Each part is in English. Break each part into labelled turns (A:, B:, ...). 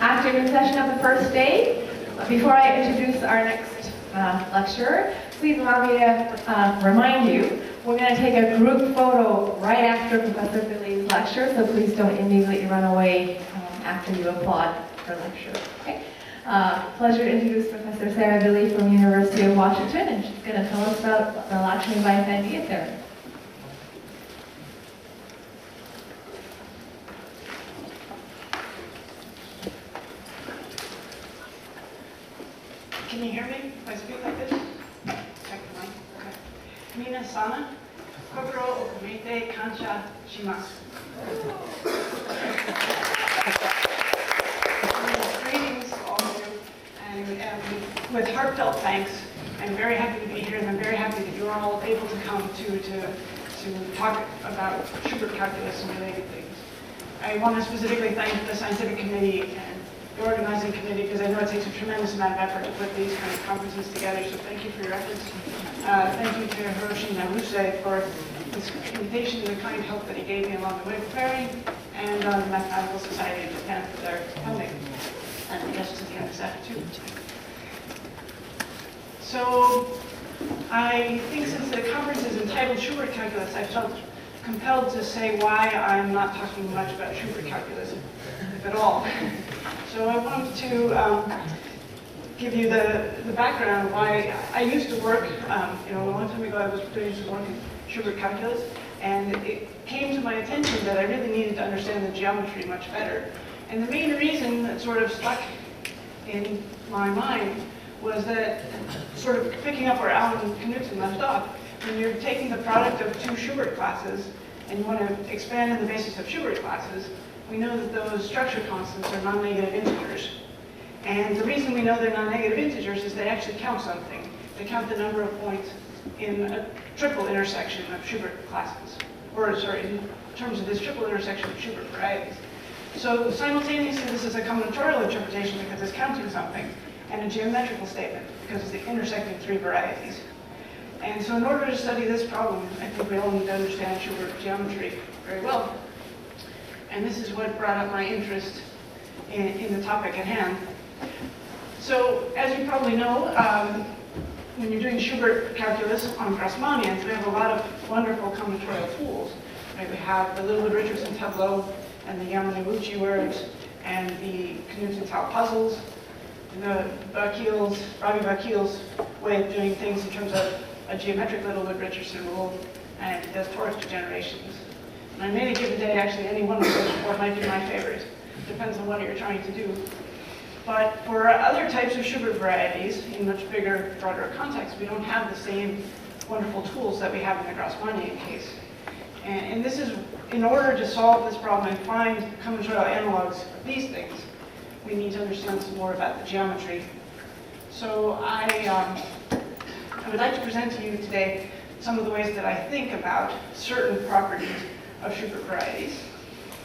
A: afternoon session of the first day. Before I introduce our next lecturer, please allow me to remind you, we're going to take a group photo right after Professor Billey's lecture, so please don't immediately run away after you applaud her lecture. Okay? Pleasure to introduce Professor Sara Billey from University of Washington, and she's going to tell us about the Lakshmibai-Sandhya Theorem.
B: Can you hear me if I speak like this? Check the mic. Okay. Minasan, kokoro o komete kansha shimasu. Greetings to all of you, and with heartfelt thanks. I'm very happy to be here, and I'm very happy that you're all able to come to talk about Schubert calculus and related things. I want to specifically thank the scientific committee and the organizing committee, because I know it takes a tremendous amount of effort to put these kind of conferences together, so thank you for your efforts. Thank you to Hiroshi Naruse for his invitation and the kind help that he gave me along the way preparing, and the Mathematical Society of Japan for their funding, and I guess to the MSF too. So, I think since the conference is entitled Schubert Calculus, I felt compelled to say why I'm not talking much about Schubert calculus, if at all. So I wanted to give you the background of why I used to work, a long time ago I was doing some work in Schubert calculus, and it came to my attention that I really needed to understand the geometry much better. And the main reason that sort of stuck in my mind was that, sort of picking up where Alan Knudsen left off, when you're taking the product of two Schubert classes and you want to expand on the basis of Schubert classes, we know that those structure constants are non-negative integers. And the reason we know they're non-negative integers is they actually count something. They count the number of points in a triple intersection of Schubert classes. Or, sorry, in terms of this triple intersection of Schubert varieties. So simultaneously, this is a combinatorial interpretation because it's counting something, and a geometrical statement because it's the intersecting three varieties. And so in order to study this problem, I think we all need to understand Schubert geometry very well. And this is what brought up my interest in the topic at hand. So, as you probably know, when you're doing Schubert calculus on Grassmannians, we have a lot of wonderful combinatorial tools. Right? We have the Littlewood-Richardson tableau, and the Yamane-Uchi words, and the Knudsen-Tau puzzles, and the Ravi Vakil's way of doing things in terms of a geometric Littlewood-Richardson rule, and it does torus degenerations. And on any given day, actually, any one of those four might be my favorite. Depends on what you're trying to do. But for other types of Schubert varieties, in much bigger, broader context, we don't have the same wonderful tools that we have in the Grassmannian case. And this is, in order to solve this problem and find combinatorial analogs of these things, we need to understand some more about the geometry. So I would like to present to you today some of the ways that I think about certain properties of Schubert varieties.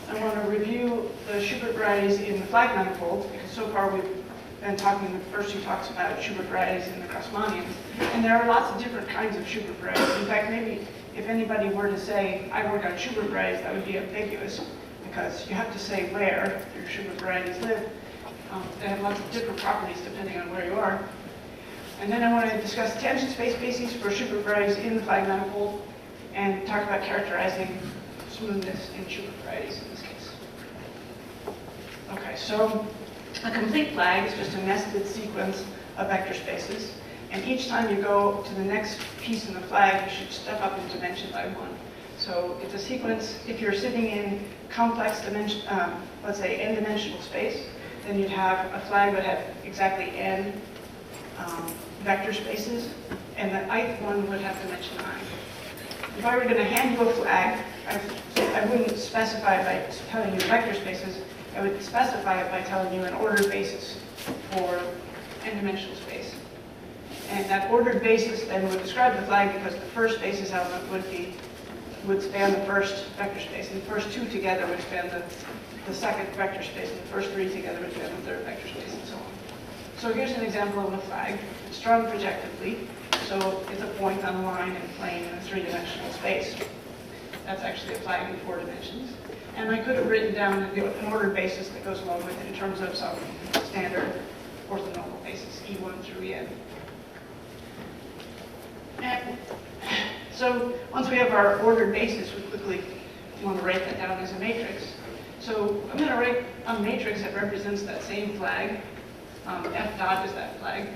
B: I want to review the Schubert varieties in the flag manifold, because so far we've been talking in the first two talks about Schubert varieties in the Grassmannians. And there are lots of different kinds of Schubert varieties. In fact, maybe if anybody were to say, I work on Schubert varieties, that would be ambiguous, because you have to say where your Schubert varieties live. They have lots of different properties depending on where you are. And then I want to discuss tangent space bases for Schubert varieties in the flag manifold, and talk about characterizing smoothness in Schubert varieties in this case. Okay, so a complete flag is just a nested sequence of vector spaces, and each time you go to the next piece in the flag, you should step up in dimension by one. So it's a sequence. If you're sitting in complex dimension, let's say n-dimensional space, then you'd have a flag that had exactly n vector spaces, and the ith one would have dimension I. If I were going to hand you a flag, I wouldn't specify it by telling you vector spaces. I would specify it by telling you an ordered basis for n-dimensional space. And that ordered basis then would describe the flag, because the first basis element would span the first vector space, and the first two together would span the second vector space, and the first three together would span the third vector space, and so on. So here's an example of a flag. It's drawn projectively, so it's a point on a line and plane in a three-dimensional space. That's actually a flag in 4 dimensions. And I could have written down an ordered basis that goes along with it in terms of some standard orthonormal basis, E1 through En. And so once we have our ordered basis, we quickly want to write that down as a matrix. So I'm going to write a matrix that represents that same flag. F dot is that flag,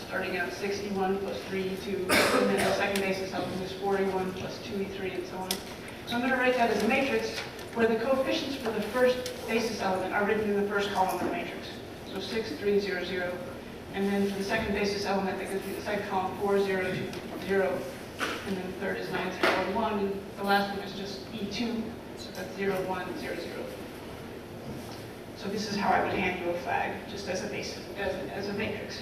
B: starting out 61 plus 3E2, and then the second basis element is 41 plus 2E3, and so on. So I'm going to write that as a matrix where the coefficients for the first basis element are written in the first column of the matrix. So 6, 3, 0, 0. And then for the second basis element, that gives me the second column, 4, 0, 2, 0. And then the third is 9, 0, 1. And the last one is just E2. So that's 0, 1, 0, 0. So this is how I would hand you a flag, just as a basis, as a matrix.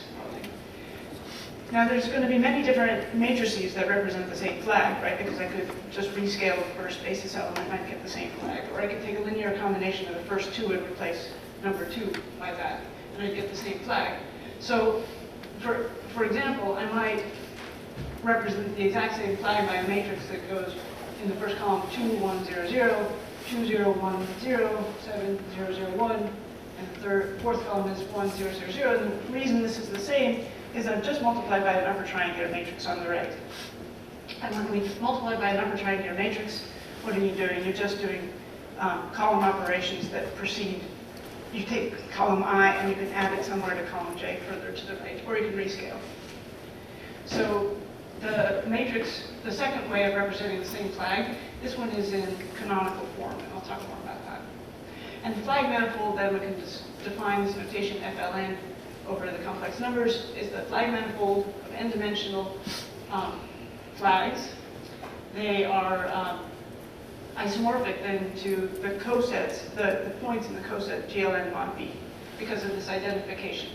B: Now there's going to be many different matrices that represent the same flag, right? Because I could just rescale the first basis element and I'd get the same flag. Or I could take a linear combination of the first two and replace number 2 by that, and I'd get the same flag. So, for example, I might represent the exact same flag by a matrix that goes in the first column 2, 1, 0, 0, 2, 0, 1, 0, 7, 0, 0, 1, and the fourth column is 1, 0, 0, 0. And the reason this is the same is I've just multiplied by an upper triangular matrix on the right. And when we multiply by an upper triangular matrix, what are you doing? You're just doing column operations that precede. You take column I and you can add it somewhere to column J further to the right, or you can rescale. So the matrix, the second way of representing the same flag, this one is in canonical form, and I'll talk more about that. And the flag manifold, then we can just define this notation FLN over the complex numbers, is the flag manifold of n-dimensional flags. They are isomorphic then to the cosets, the points in the coset GLN mod B, because of this identification,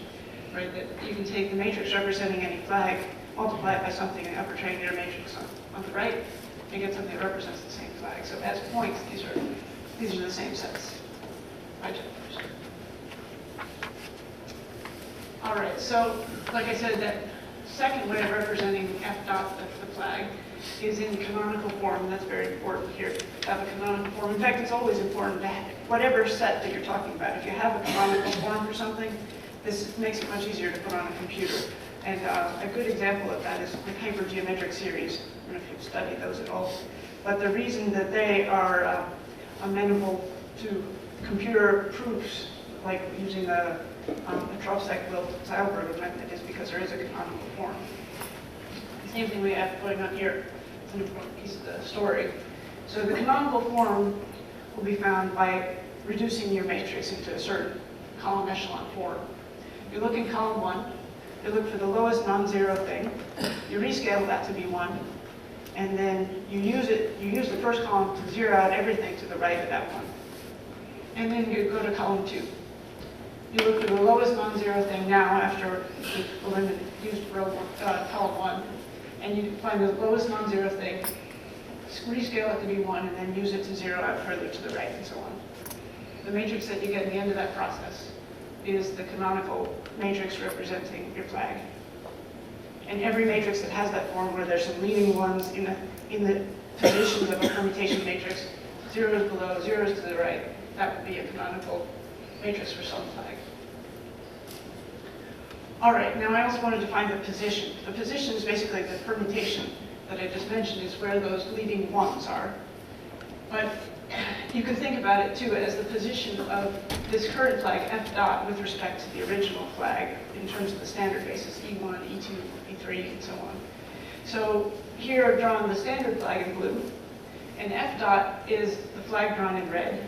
B: right? That you can take the matrix representing any flag, multiply it by something in the upper triangular matrix on the right, and get something that represents the same flag. So as points, these are the same sets. All right, so like I said, that second way of representing F dot, that's the flag, is in canonical form, and that's very important here to have a canonical form. In fact, it's always important to have whatever set that you're talking about. If you have a canonical form for something, this makes it much easier to put on a computer. And a good example of that is the hypergeometric series. I don't know if you've studied those at all. But the reason that they are amenable to computer proofs, like using the Trossek-Wilt-Zeilberger method, is because there is a canonical form. The same thing we have going on here. It's an important piece of the story. So the canonical form will be found by reducing your matrix into a certain column echelon form. You look in column 1, you look for the lowest non-zero thing, you rescale that to be 1, and then you use the first column to zero out everything to the right of that 1. And then you go to column 2. You look for the lowest non-zero thing now after you've used column 1, and you find the lowest non-zero thing, rescale it to be 1, and then use it to zero out further to the right, and so on. The matrix that you get at the end of that process is the canonical matrix representing your flag. And every matrix that has that form where there's some leading ones in the positions of a permutation matrix, zeros below, zeros to the right, that would be a canonical matrix for some flag. All right, now I also want to define the position. The position is basically the permutation that I just mentioned, is where those leading ones are. But you can think about it too as the position of this current flag, F dot, with respect to the original flag in terms of the standard basis, E1, E2, E3, and so on. So here I've drawn the standard flag in blue, and F dot is the flag drawn in red.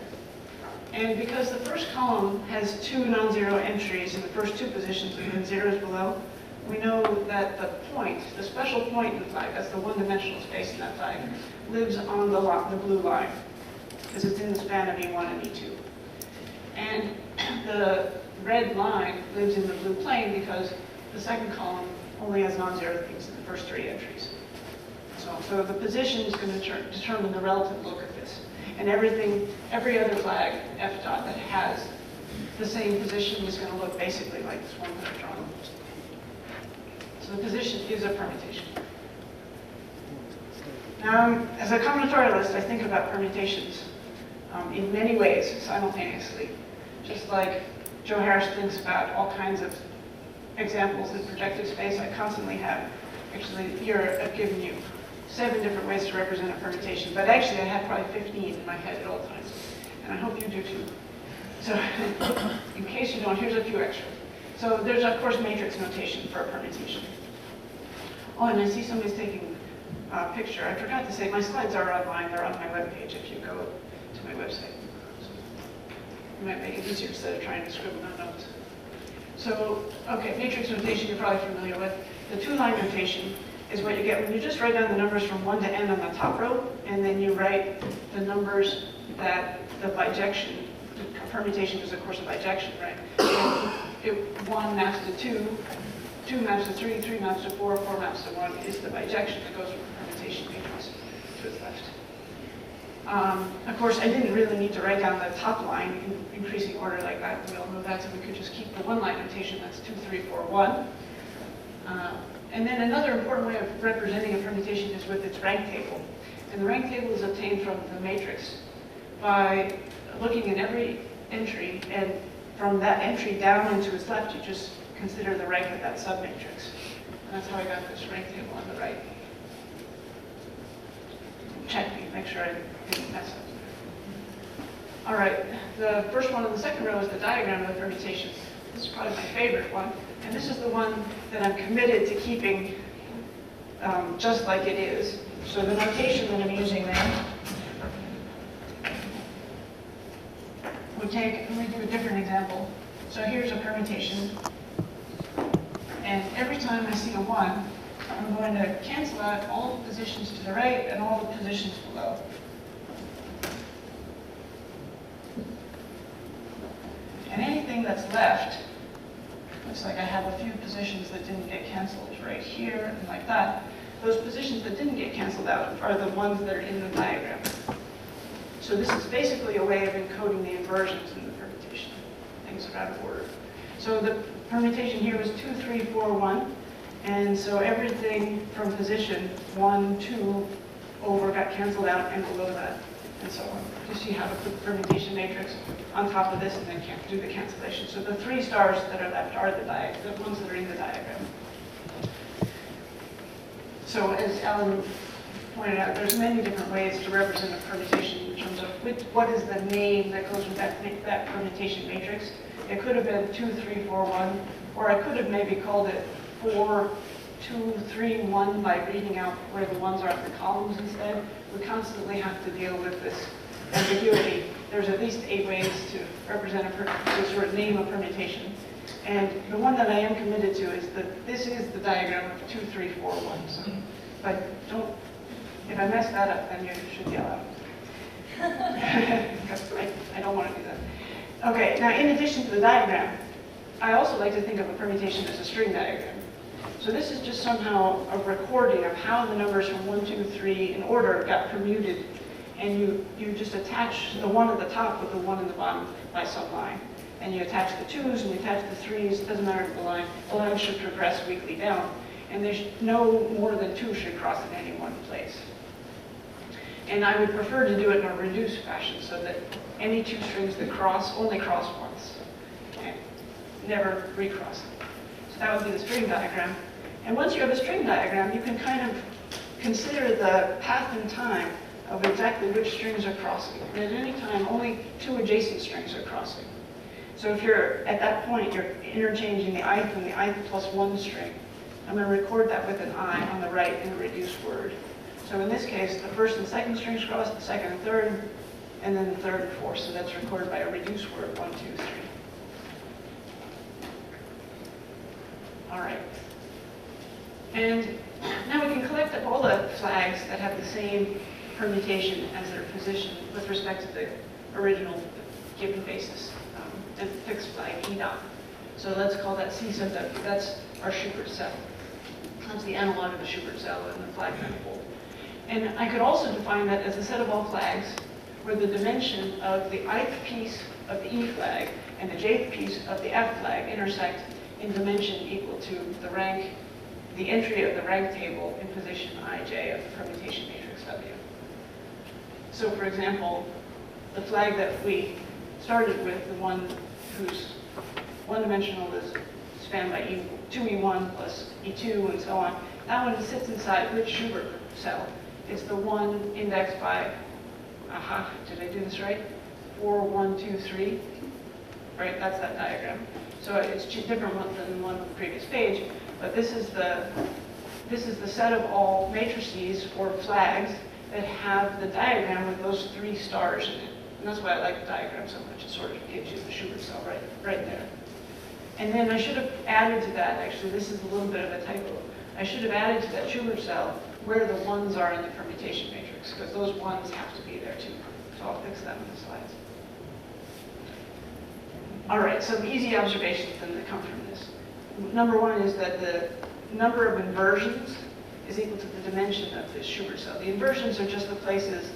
B: And because the first column has 2 non-zero entries in the first 2 positions and then zeros below, we know that the point, the special point in the flag, that's the one-dimensional space in that flag, lives on the blue line, because it's in the span of E1 and E2. And the red line lives in the blue plane because the second column only has non-zero things in the first 3 entries. So the position is going to determine the relative look of this. And every other flag, F dot, that has the same position is going to look basically like this one that I've drawn. So the position is a permutation. Now, as a combinatorialist, I think about permutations in many ways simultaneously. Just like Joe Harris thinks about all kinds of examples in projective space, I constantly have. Actually, here I've given you 7 different ways to represent a permutation, but actually I have probably 15 in my head at all times, and I hope you do too. So in case you don't, here's a few extra. So there's, of course, matrix notation for a permutation. Oh, and I see somebody's taking a picture. I forgot to say, my slides are online. They're on my webpage if you go to my website. It might make it easier instead of trying to scribble down notes. So, okay, matrix notation you're probably familiar with. The 2-line notation is what you get when you just write down the numbers from 1 to n on the top row, and then you write the numbers that the bijection, the permutation is of course a bijection, right? If 1 maps to 2, 2 maps to 3, 3 maps to 4, 4 maps to 1 is the bijection that goes from the permutation matrix to its left. Of course, I didn't really need to write down the top line in increasing order like that. We all know that, so we could just keep the 1-line notation. That's 2, 3, 4, 1. And then another important way of representing a permutation is with its rank table. And the rank table is obtained from the matrix by looking at every entry, and from that entry down and to its left, you just consider the rank of that submatrix. And that's how I got this rank table on the right. Check me, make sure I didn't mess up. All right, the first one on the second row is the diagram of the permutation. This is probably my favorite one. And this is the one that I'm committed to keeping just like it is. So the notation that I'm using there, let me do a different example. So here's a permutation. And every time I see a 1, I'm going to cancel out all the positions to the right and all the positions below. And anything that's left, looks like I have a few positions that didn't get canceled right here and like that. Those positions that didn't get canceled out are the ones that are in the diagram. So this is basically a way of encoding the inversions in the permutation. Things are out of order. So the permutation here was 2, 3, 4, 1. And so everything from position 1, 2 over got canceled out and below that, and so on. You see how to put the permutation matrix on top of this and then do the cancellation. So the 3 stars that are left are the ones that are in the diagram. So as Alan pointed out, there's many different ways to represent a permutation in terms of what is the name that goes with that permutation matrix. It could have been 2, 3, 4, 1, or I could have maybe called it 4, 2, 3, 1 by reading out where the ones are in the columns instead. We constantly have to deal with this ambiguity. There's at least 8 ways to represent to sort of name a permutation. And the one that I am committed to is that this is the diagram of 2, 3, 4, 1. So, but if I mess that up, then you should yell out. I don't want to do that. Okay, now in addition to the diagram, I also like to think of a permutation as a string diagram. So this is just somehow a recording of how the numbers from 1, 2, 3 in order got permuted, and you just attach the 1 at the top with the 1 in the bottom by some line. And you attach the 2s and you attach the 3s, it doesn't matter the line. The line should progress weakly down, and there's no more than 2 should cross in any one place. And I would prefer to do it in a reduced fashion so that any 2 strings that cross only cross once, and never recross. So that would be the string diagram. And once you have a string diagram, you can kind of consider the path and time of exactly which strings are crossing. And at any time, only 2 adjacent strings are crossing. So if you're, at that point, you're interchanging the ith and the ith plus 1 string, I'm going to record that with an I on the right in a reduced word. So in this case, the first and second strings cross, the second and third, and then the third and fourth. So that's recorded by a reduced word, 1, 2, 3. All right. And now we can collect up all the flags that have the same permutation as their position with respect to the original given basis and fixed flag E dot. So let's call that C sub W. That's our Schubert cell. That's the analog of the Schubert cell in the flag manifold. And I could also define that as a set of all flags where the dimension of the ith piece of the E flag and the jth piece of the F flag intersect in dimension equal to the rank, the entry of the rank table in position ij of the permutation matrix W. So for example, the flag that we started with, the one whose one-dimensional is spanned by 2E1 plus E2 and so on, that one sits inside which Schubert cell? It's the one indexed by, did I do this right? 4, 1, 2, 3. Right, that's that diagram. So it's different than the one on the previous page, but this is the set of all matrices or flags that have the diagram with those 3 stars in it. And that's why I like the diagram so much. It sort of gives you the Schubert cell right there. And then I should have added to that, actually, this is a little bit of a typo. I should have added to that Schubert cell where the 1s are in the permutation matrix, because those 1s have to be there too. So I'll fix that in the slides. All right, some easy observations then that come from this. Number 1 is that the number of inversions is equal to the dimension of this Schubert cell. The inversions are just the places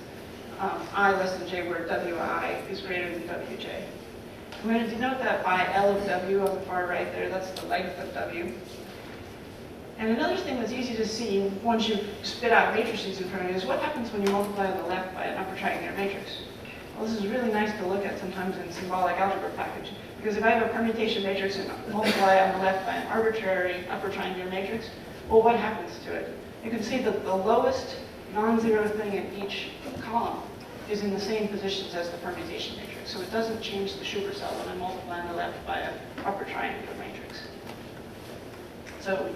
B: I less than j where wi is greater than wj. I'm going to denote that by L of w on the far right there. That's the length of w. And another thing that's easy to see once you spit out matrices in front of you is what happens when you multiply on the left by an upper triangular matrix. Well, this is really nice to look at sometimes in symbolic algebra package, because if I have a permutation matrix and multiply on the left by an arbitrary upper triangular matrix, well, what happens to it? You can see that the lowest non-zero thing in each column is in the same positions as the permutation matrix. So it doesn't change the Schubert cell when I multiply on the left by an upper triangular matrix. So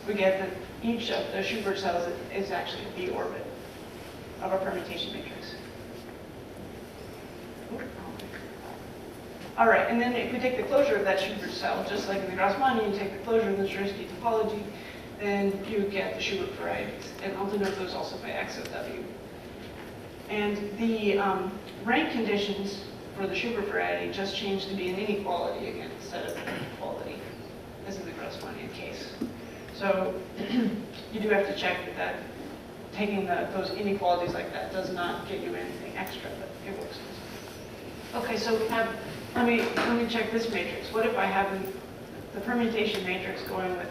B: we get that each of the Schubert cells is actually the orbit of a permutation matrix. All right, and then if we take the closure of that Schubert cell, just like in the Grassmannian, you take the closure in the Zariski topology, then you get the Schubert varieties. And I'll denote those also by x of w. And the rank conditions for the Schubert variety just change to be an inequality again instead of an equality, as in the Grassmannian case. So you do have to check that taking those inequalities like that does not get you anything extra, but it works. Okay, so we have, let me check this matrix. What if I have the permutation matrix going with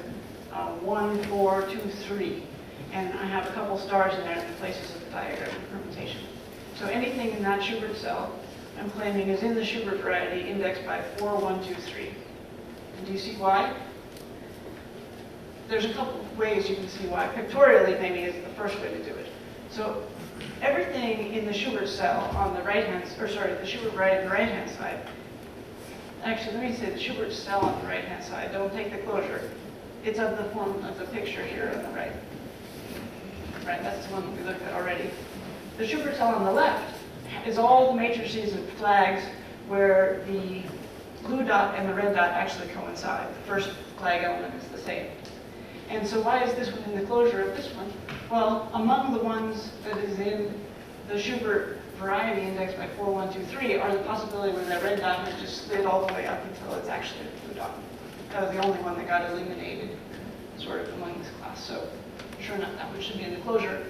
B: 1, 4, 2, 3, and I have a couple stars in there in the places of the diagram of permutation. So anything in that Schubert cell I'm claiming is in the Schubert variety indexed by 4, 1, 2, 3. And do you see why? There's a couple of ways you can see why. Pictorially, maybe, is the first way to do it. So everything in the Schubert cell on the right-hand, the Schubert variety on the right-hand side. Actually, let me say the Schubert cell on the right-hand side. Don't take the closure. It's of the form of the picture here on the right. Right, that's the one that we looked at already. The Schubert cell on the left is all the matrices and flags where the blue dot and the red dot actually coincide. The first flag element is the same. And so why is this one in the closure of this one? Well, among the ones that is in the Schubert variety indexed by 4, 1, 2, 3 are the possibility where that red dot has just slid all the way up until it's actually a blue dot. That was the only one that got eliminated sort of among this class. So sure enough, that one should be in the closure.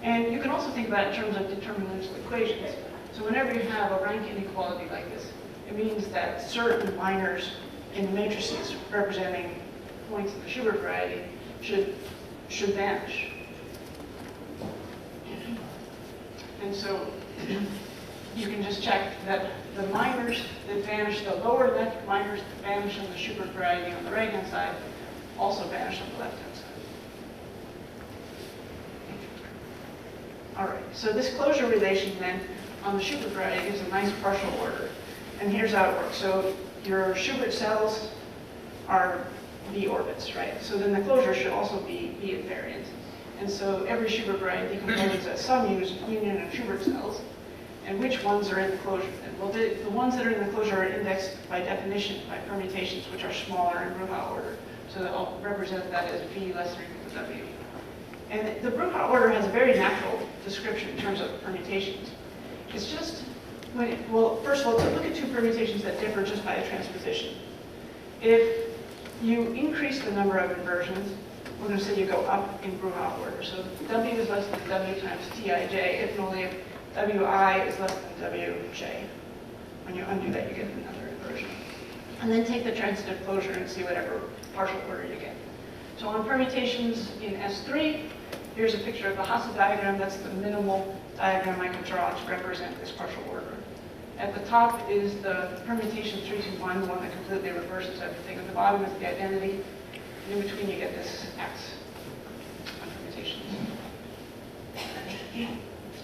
B: And you can also think about it in terms of determinantal equations. So whenever you have a rank inequality like this, it means that certain minors in matrices representing points in the Schubert variety should vanish. And so you can just check that the minors that vanish, the lower left minors that vanish on the Schubert variety on the right-hand side also vanish on the left-hand side. All right, so this closure relation then on the Schubert variety gives a nice partial order. And here's how it works. So your Schubert cells are B orbits, right? So then the closure should also be B invariant. And so every Schubert variety decomposes as some union of Schubert cells. And which ones are in the closure then? Well, the ones that are in the closure are indexed by definition by permutations, which are smaller in Bruhat order. So I'll represent that as V less than or equal to W. And the Bruhat order has a very natural description in terms of permutations. It's just, well, first of all, to look at two permutations that differ just by a transposition. If you increase the number of inversions, we're going to say you go up in Bruhat order. So W is less than W times Tij, if and only if Wi is less than Wj. When you undo that, you get another inversion. And then take the transitive closure and see whatever partial order you get. So on permutations in S3, here's a picture of the Hasse diagram. That's the minimal diagram I could draw to represent this partial order. At the top is the permutation 321, the one that completely reverses everything. At the bottom is the identity. And in between you get this X on permutations.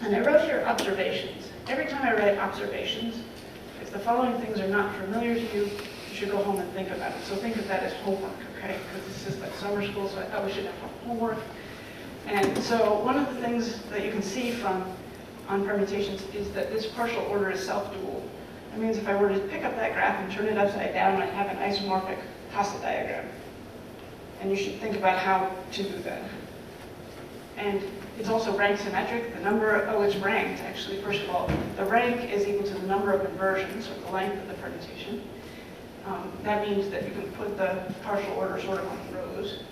B: And I wrote here observations. Every time I write observations, if the following things are not familiar to you, you should go home and think about it. So think of that as homework, okay? Because this is like summer school, so I thought we should have homework. And so one of the things that you can see from on permutations is that this partial order is self-dual. That means if I were to pick up that graph and turn it upside down, I'd have an isomorphic Hasse diagram. And you should think about how to do that. And it's also rank symmetric. The number, oh, it's ranked, actually. First of all, the rank is equal to the number of inversions, or the length of the permutation. That means that you can put the partial order sort of on rows.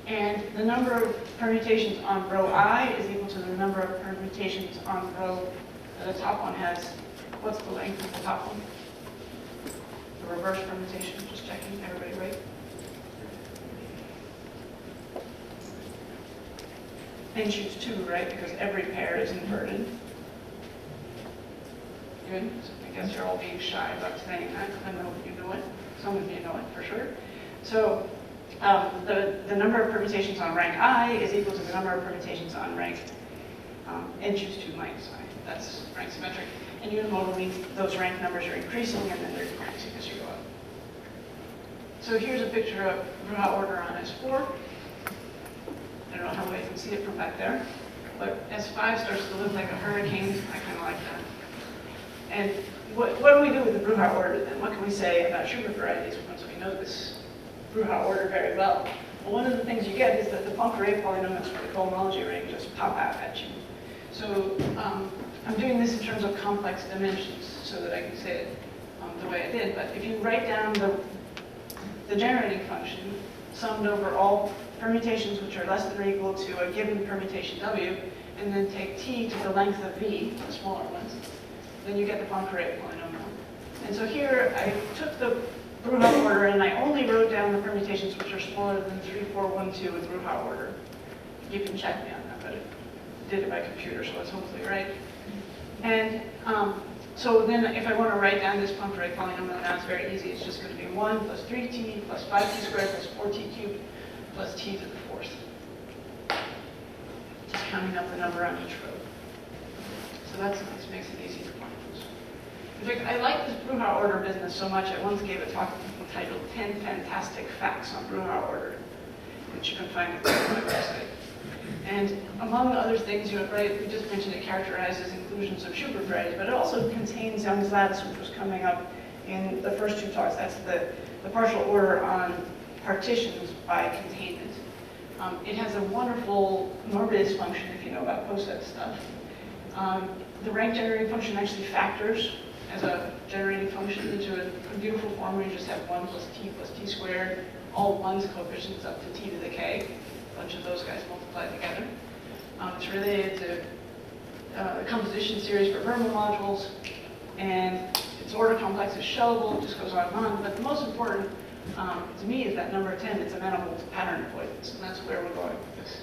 B: And the number of permutations on row I is equal to the number of permutations on row, the top one has, what's the length of the top one? The reverse permutation, just checking, everybody right? And choose 2, right, because every pair is inverted. Good, so I guess you're all being shy about saying that, because I know you know it. Some of you know it for sure. So the number of permutations on rank I is equal to the number of permutations on rank n choose 2 minus I. That's rank symmetric. And unimodal means those rank numbers are increasing and then they're decreasing as you go up. So here's a picture of Bruhat order on S4. I don't know how well you can see it from back there, but S5 starts to look like a hurricane. I kind of like that. And what do we do with the Bruhat order then? What can we say about Schubert varieties once we know this Bruhat order very well? Well, one of the things you get is that the Poincare polynomials for the cohomology ring just pop out at you. So I'm doing this in terms of complex dimensions so that I can say it the way I did. But if you write down the generating function summed over all permutations which are less than or equal to a given permutation W, and then take t to the length of v, the smaller ones, then you get the Poincare polynomial. And so here I took the Bruhat order and I only wrote down the permutations which are smaller than 3, 4, 1, 2 in Bruhat order. You can check me on that, but I did it by computer, so it's hopefully right. And so then if I want to write down this Poincare polynomial, now it's very easy. It's just going to be 1 plus 3t plus 5t squared plus 4t cubed plus t to the 4th. Just counting up the number on each row. So this makes it easy to find. In fact, I like this Bruhat order business so much, I once gave a talk entitled 10 Fantastic Facts on Bruhat order, which you can find on my website. And among other things, we just mentioned it characterizes inclusions of Schubert varieties, but it also contains Young's lattice, which was coming up in the first 2 talks. That's the partial order on partitions by containment. It has a wonderful Norbius function, if you know about coset stuff. The rank generating function actually factors as a generating function into a beautiful form where you just have 1 plus t squared, all 1's coefficients up to t to the k. A bunch of those guys multiply together. It's related to the composition series for Verma modules, and its order complex is shellable, it just goes on and on. But the most important to me is that number 10, it's amenable to pattern avoidance, and that's where we're going with this.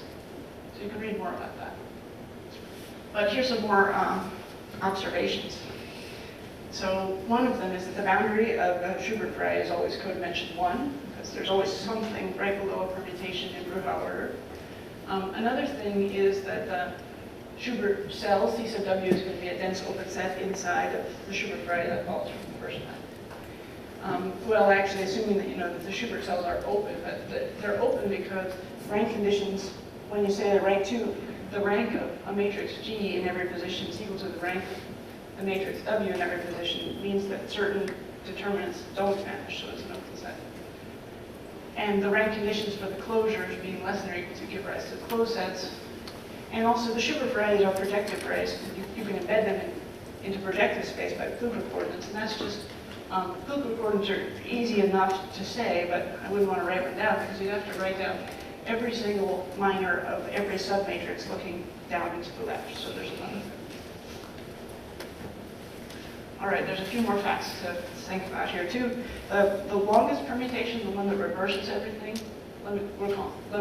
B: So you can read more about that. But here's some more observations. So one of them is that the boundary of a Schubert variety is always codimension 1, because there's always something right below a permutation in Bruhat order. Another thing is that the Schubert cell, C sub W, is going to be a dense open set inside of the Schubert variety that follows from the first time. Well, actually, assuming that you know that the Schubert cells are open, but they're open because rank conditions, when you say they're rank 2, the rank of a matrix G in every position is equal to the rank of the matrix W in every position means that certain determinants don't vanish, so it's an open set. And the rank conditions for the closures being less than or equal to give rise to closed sets. And also the Schubert varieties are projective varieties. You can embed them into projective space by Kluger coordinates, and that's just, Kluger coordinates are easy enough to say, but I wouldn't want to write one down because you'd have to write down every single minor of every submatrix looking down into the left, so there's another. All right, there's a few more facts to think about here too. The longest permutation, the one that reverses everything, let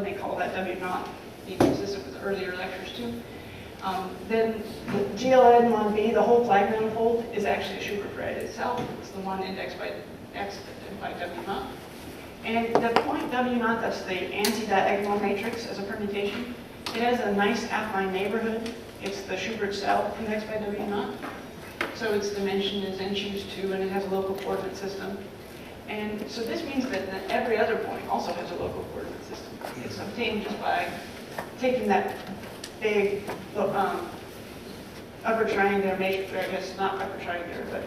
B: me call that W naught, being consistent with earlier lectures too. Then the GLN1B, the whole flag manifold, is actually a Schubert variety itself. It's the one indexed by X and by W naught. And the point W naught, that's the anti-diagonal matrix as a permutation, it has a nice affine neighborhood. It's the Schubert cell indexed by W naught. So its dimension is n choose 2, and it has a local coordinate system. And so this means that every other point also has a local coordinate system. It's obtained just by taking that big upper triangular matrix, or I guess not upper triangular, but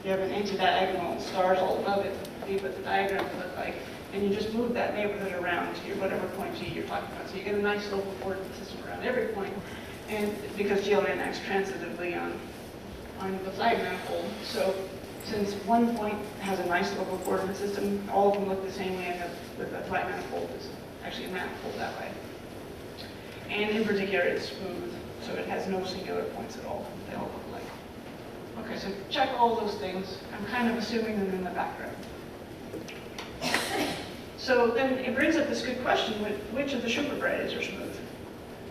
B: you have an anti-diagonal, stars all above it, be what the diagram would look like, and you just move that neighborhood around to your whatever point G you're talking about. So you get a nice local coordinate system around every point, and because GLN acts transitively on the flag manifold, so since one point has a nice local coordinate system, all of them look the same way, and the flag manifold is actually a manifold that way. And in particular, it's smooth, so it has no singular points at all. They all look alike. Okay, so check all those things. I'm kind of assuming them in the background. So then it brings up this good question, which of the Schubert varieties are smooth?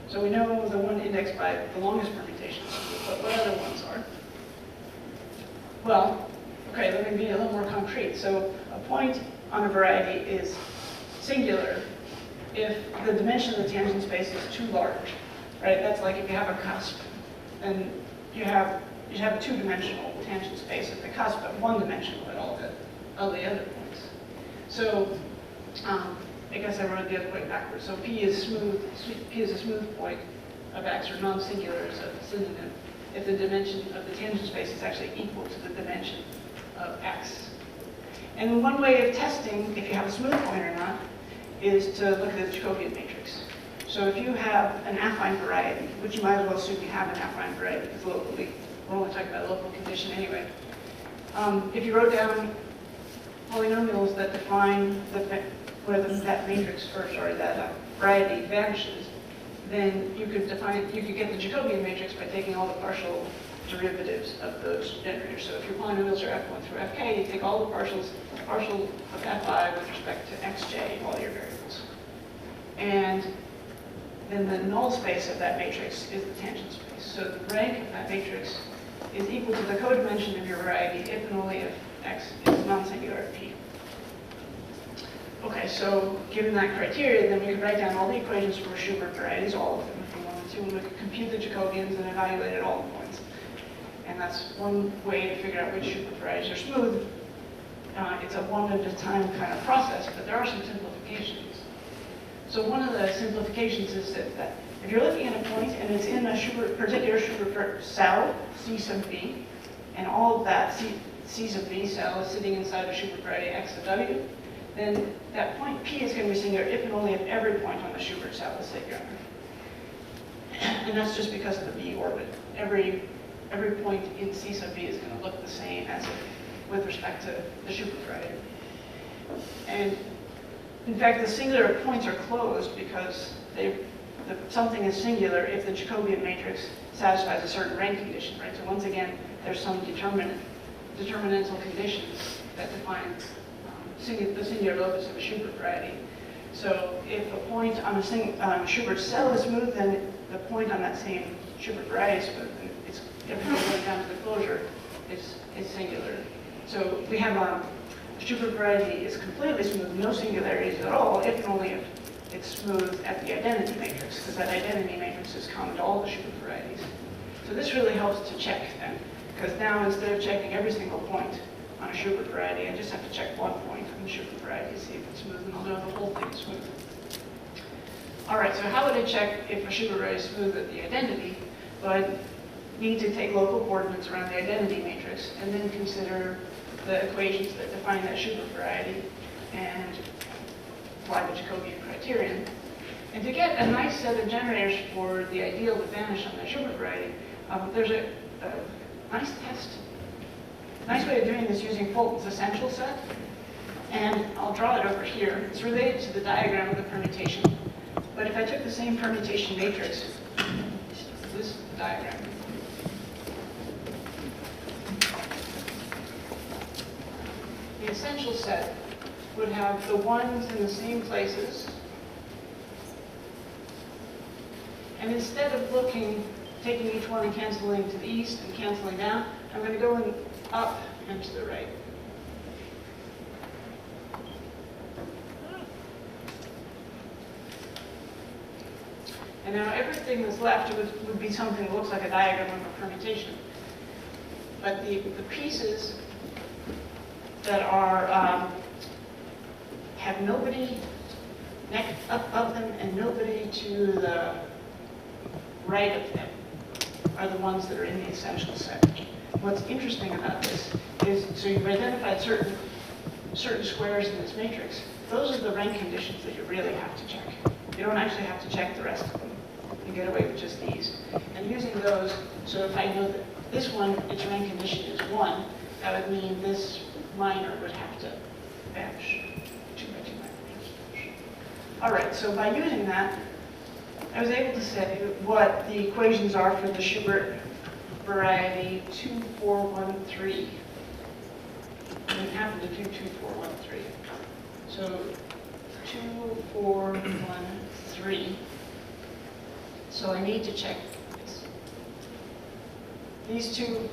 B: So we know the one indexed by the longest permutation is smooth, but what other ones are? Well, okay, let me be a little more concrete. So a point on a variety is singular if the dimension of the tangent space is too large, right? That's like if you have a cusp, then you have a two-dimensional tangent space at the cusp, but one-dimensional at all the other points. So I guess I wrote it the other way backwards. So P is smooth. P is a smooth point of X, or non-singular is a synonym, if the dimension of the tangent space is actually equal to the dimension of X. And one way of testing if you have a smooth point or not is to look at the Jacobian matrix. So if you have an affine variety, which you might as well assume you have an affine variety, because locally, we're only talking about a local condition anyway. If you wrote down polynomials that define where that matrix, or sorry, that variety vanishes, then you could get the Jacobian matrix by taking all the partial derivatives of those generators. So if your polynomials are f1 through fk, you take all the partial of fi with respect to xj, all your variables. And then the null space of that matrix is the tangent space. So the rank of that matrix is equal to the codimension of your variety if and only if x is non-singular at p. Okay, so given that criteria, then we could write down all the equations for Schubert varieties, all of them if we wanted to, and we could compute the Jacobians and evaluate at all the points. And that's one way to figure out which Schubert varieties are smooth. It's a one-at-a-time kind of process, but there are some simplifications. So one of the simplifications is that if you're looking at a point and it's in a particular Schubert cell, C sub B, and all of that C sub B cell is sitting inside a Schubert variety X sub W, then that point P is going to be singular if and only if every point on the Schubert cell is singular. And that's just because of the B orbit. Every point in C sub B is going to look the same as with respect to the Schubert variety. And in fact, the singular points are closed because something is singular if the Jacobian matrix satisfies a certain rank condition, right? So once again, there's some determinantal conditions that define the singular locus of a Schubert variety. So if a point on a Schubert cell is smooth, then the point on that same Schubert variety is smooth. And everything going down to the closure is singular. So we have a Schubert variety is completely smooth, no singularities at all, if and only if it's smooth at the identity matrix, because that identity matrix is common to all the Schubert varieties. So this really helps to check then, because now instead of checking every single point on a Schubert variety, I just have to check one point on the Schubert variety to see if it's smooth, and I'll know the whole thing is smooth. All right, so how would I check if a Schubert variety is smooth at the identity? Well, I need to take local coordinates around the identity matrix, and then consider the equations that define that Schubert variety and apply the Jacobian criterion. And to get a nice set of generators for the ideal to vanish on the Schubert variety, there's a nice test. A nice way of doing this using Fulton's essential set. And I'll draw it over here. It's related to the diagram of the permutation. But if I took the same permutation matrix, this is the diagram. The essential set would have the ones in the same places, And instead of taking each one and canceling to the east and canceling down, I'm going to go up and to the right. And now everything that's left would be something that looks like a diagram of a permutation. But the pieces that are have nobody above them and nobody to the right of them are the ones that are in the essential set. What's interesting about this is, so you've identified certain squares in this matrix. Those are the rank conditions that you really have to check. You don't actually have to check the rest of them. You get away with just these. And using those, so if I know that this one, its rank condition is 1, that would mean this minor would have to vanish. 2 by 2 minor. All right, so by using that, I was able to say what the equations are for the Schubert variety 2413. I didn't happen to do 2413. So 2413. So I need to check this. These two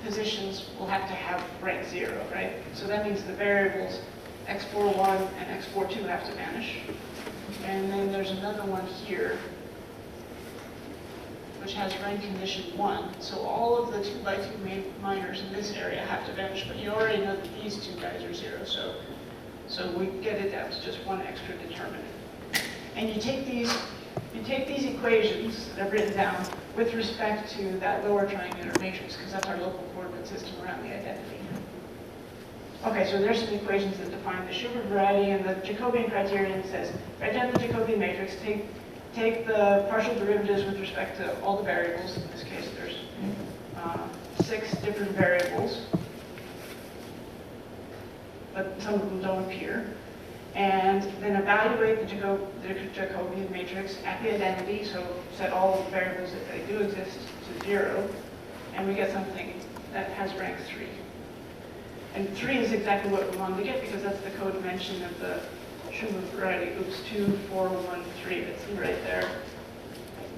B: positions will have to have rank 0, right? So that means the variables x41 and x42 have to vanish. And then there's another one here, which has rank condition 1. So all of the 2 by 2 minors in this area have to vanish, but you already know that these two guys are 0, so we get it down to just one extra determinant. And you take these equations that I've written down with respect to that lower triangular matrix, because that's our local coordinate system around the identity. Okay, so there's some equations that define the Schubert variety, and the Jacobian criterion says, write down the Jacobian matrix, take the partial derivatives with respect to all the variables. In this case, there's 6 different variables, but some of them don't appear. And then evaluate the Jacobian matrix at the identity, so set all of the variables if they do exist to 0, and we get something that has rank 3. And 3 is exactly what we wanted to get because that's the code dimension of the Schubert variety. Oops, 2413. It's right there. I